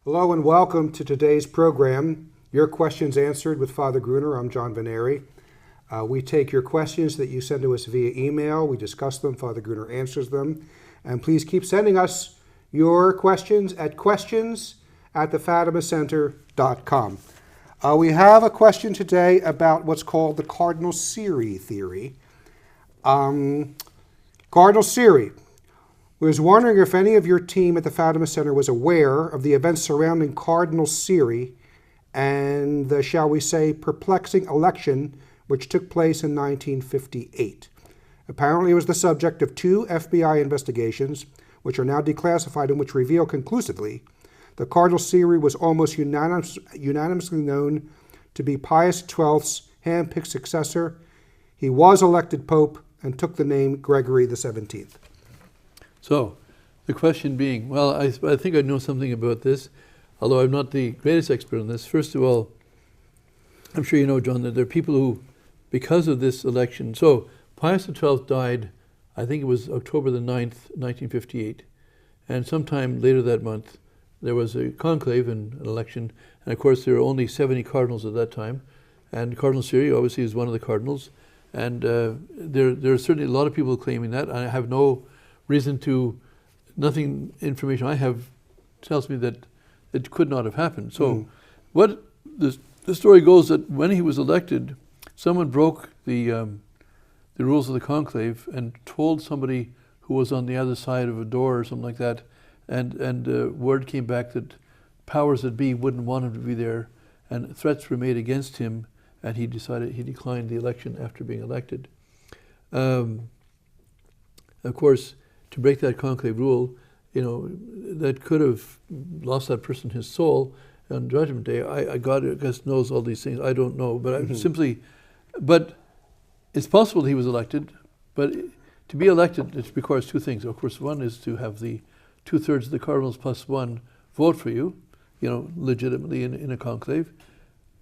Hello and welcome to today's program, Your Questions Answered with Father Gruner. I'm John Veneri. We take your questions that you send to us via email. We discuss them. Father Gruner answers them. And please keep sending us your questions at questions@thefatimacenter.com. We have a question today about what's called the Cardinal Siri theory. Cardinal Siri was wondering if any of your team at the Fatima Center was aware of the events surrounding Cardinal Siri and the, shall we say, perplexing election which took place in 1958. Apparently it was the subject of 2 FBI investigations, which are now declassified and which reveal conclusively that Cardinal Siri was almost unanimously known to be Pius XII's hand-picked successor. He was elected Pope and took the name Gregory XVII. So, the question being, well, I think I know something about this, although I'm not the greatest expert on this. First of all, I'm sure you know, John, that there are people who, because of this election, so Pius XII died, I think it was October the 9th, 1958, and sometime later that month, there was a conclave and an election, and of course there were only 70 cardinals at that time, and Cardinal Siri obviously is one of the cardinals, and there are certainly a lot of people claiming that. I have no reason to, information I have tells me that it could not have happened. So what the story goes that when he was elected, someone broke the rules of the conclave and told somebody who was on the other side of a door or something like that, and word came back that powers that be wouldn't want him to be there, and threats were made against him, and he declined the election after being elected. Of course, to break that conclave rule, that could have lost that person his soul on Judgment Day. God, I guess, knows all these things. I don't know, but but it's possible he was elected. But to be elected, it requires 2 things. Of course, one is to have the 2/3 of the cardinals plus 1 vote for you, legitimately in a conclave.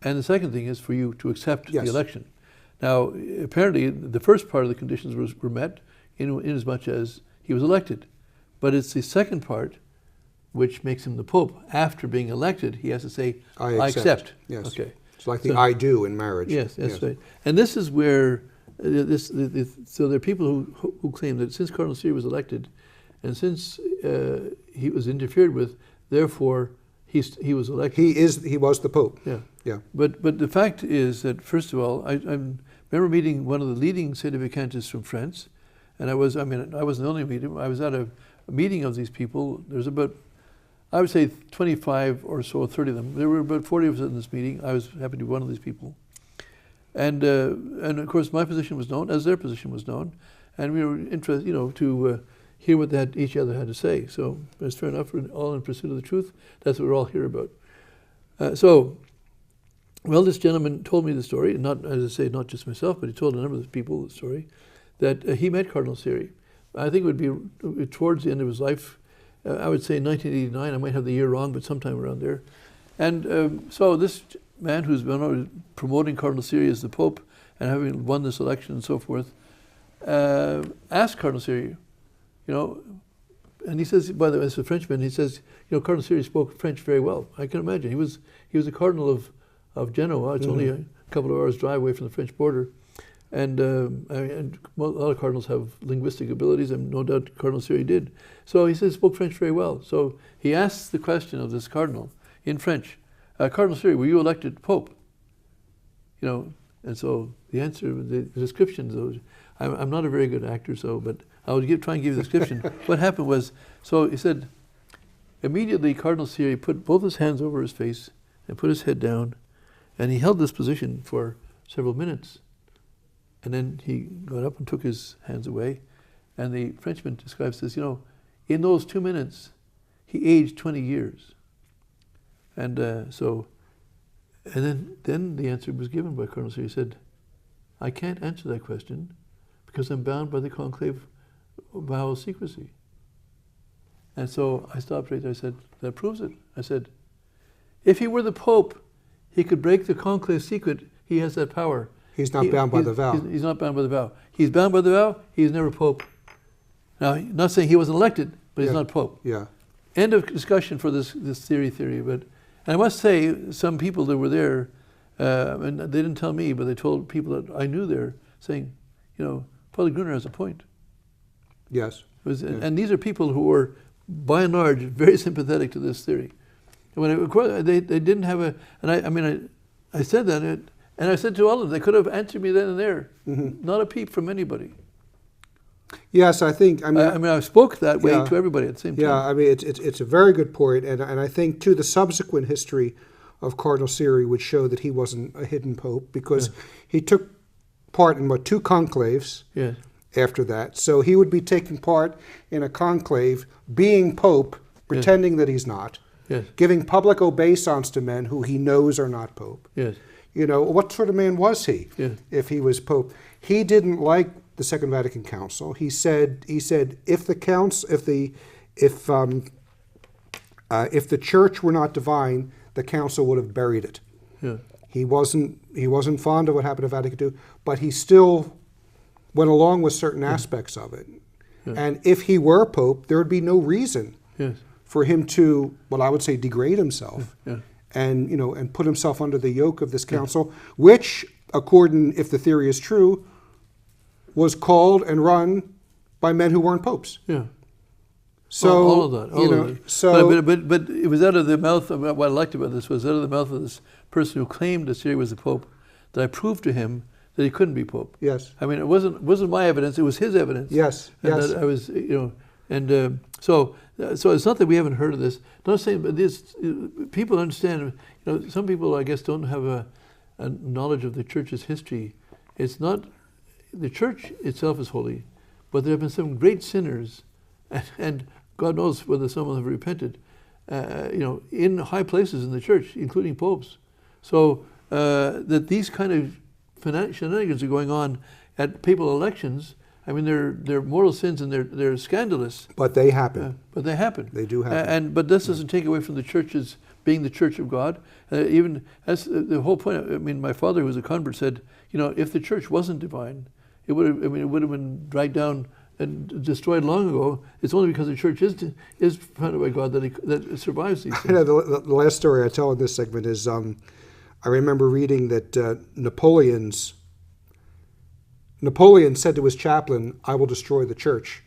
And the second thing is for you to accept the election. Now, apparently, the first part of the conditions were met in as much as he was elected. But it's the second part which makes him the Pope. After being elected, he has to say, I accept. Yes. Okay. It's like the I do in marriage. Yes, that's right. And this is where, so there are people who claim that since Cardinal Siri was elected, and since he was interfered with, therefore he was elected. He was the Pope. Yeah. Yeah. But the fact is that, first of all, I remember meeting one of the leading sedevacantists from France, and I wasn't the only meeting. I was at a meeting of these people. There's about, I would say, 25 or so, 30 of them. There were about 40 of us in this meeting. I was happy to be one of these people. And of course, my position was known, as their position was known, and we were interested, to hear what each other had to say. So it's fair enough. We're all in pursuit of the truth. That's what we're all here about. Well, this gentleman told me the story, not, as I say, not just myself, but he told a number of people the story, that he met Cardinal Siri. I think it would be towards the end of his life. I would say 1989. I might have the year wrong, but sometime around there. And so this man who's been promoting Cardinal Siri as the Pope and having won this election and so forth, asked Cardinal Siri, and he says, by the way, it's a Frenchman, he says, Cardinal Siri spoke French very well. I can imagine. He was a cardinal of Genoa. It's only a couple of hours drive away from the French border. And a lot of cardinals have linguistic abilities, and no doubt Cardinal Siri did. So he says, spoke French very well. So he asks the question of this cardinal in French, Cardinal Siri, were you elected Pope? And so the answer, the description, I'm not a very good actor, but I would try and give you the description. What happened was, so he said, immediately Cardinal Siri put both his hands over his face and put his head down, and he held this position for several minutes. And then he got up and took his hands away. And the Frenchman describes this, in those 2 minutes, he aged 20 years. And then the answer was given by Cardinal Siri. He said, I can't answer that question because I'm bound by the conclave vow of secrecy. And so I stopped right there. I said, that proves it. I said, if he were the Pope, he could break the conclave secret. He has that power. He's not bound by the vow. He's not bound by the vow. He's bound by the vow. He's never Pope. Now, not saying he wasn't elected, but he's not Pope. Yeah. end of discussion for this theory. But and I must say, some people that were there, and they didn't tell me, but they told people that I knew there, saying, Father Gruner has a point. Yes. And these are people who were, by and large, very sympathetic to this theory. And of course, they didn't have a, and I said that, and I said to all of them, they could have answered me then and there. Mm-hmm. Not a peep from anybody. Yes, I think. I spoke that way to everybody at the same time. Yeah, I mean, it's a very good point, and I think too the subsequent history of Cardinal Siri would show that he wasn't a hidden pope, because he took part in 2 conclaves. Yes. After that, so he would be taking part in a conclave, being pope, pretending that he's not, giving public obeisance to men who he knows are not pope. Yes. What sort of man was he if he was pope? He didn't like the Second Vatican Council. He said if the church were not divine, the council would have buried it. Yeah. He wasn't fond of what happened to Vatican II, but he still went along with certain aspects of it. Yeah. And if he were pope, there would be no reason for him to, I would say, degrade himself and put himself under the yoke of this council, which, according, if the theory is true, was called and run by men who weren't popes. Yeah. So all of that. So, but it was out of the mouth of what I liked about this was out of the mouth of this person who claimed that Siri was the pope, that I proved to him that he couldn't be pope. Yes. I mean, it wasn't my evidence; it was his evidence. Yes. And yes. that I was, so it's not that we haven't heard of this. Not saying, but this people understand. Some people, I guess, don't have a knowledge of the church's history. It's not the church itself is holy, but there have been some great sinners, and God knows whether some of them have repented. In high places in the church, including popes. So that these kind of shenanigans are going on at papal elections. I mean, they're mortal sins and they're scandalous. But they happen. But they happen. They do happen. But this doesn't take away from the church's being the Church of God. Even that's the whole point. I mean, my father, who was a convert, said, if the church wasn't divine, it would have been dragged down and destroyed long ago. It's only because the church is founded by God that it survives these things. The last story I tell in this segment is I remember reading that Napoleon said to his chaplain, "I will destroy the church."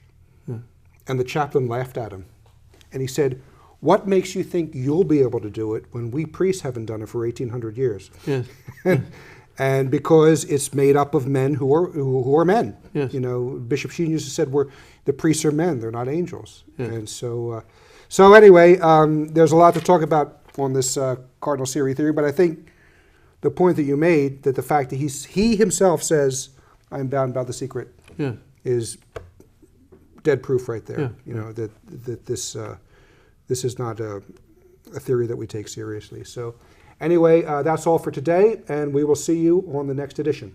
Yeah. And the chaplain laughed at him. And he said, "What makes you think you'll be able to do it when we priests haven't done it for 1,800 years?" Yes. And because it's made up of men who are men. Yes. Bishop Sheen used to said, the priests are men, they're not angels. Yes. And so anyway, there's a lot to talk about on this Cardinal Siri theory, but I think the point that you made, that the fact that he himself says, "I'm bound by the secret," is dead proof right there. Yeah. That this is not a theory that we take seriously. So anyway, that's all for today, and we will see you on the next edition.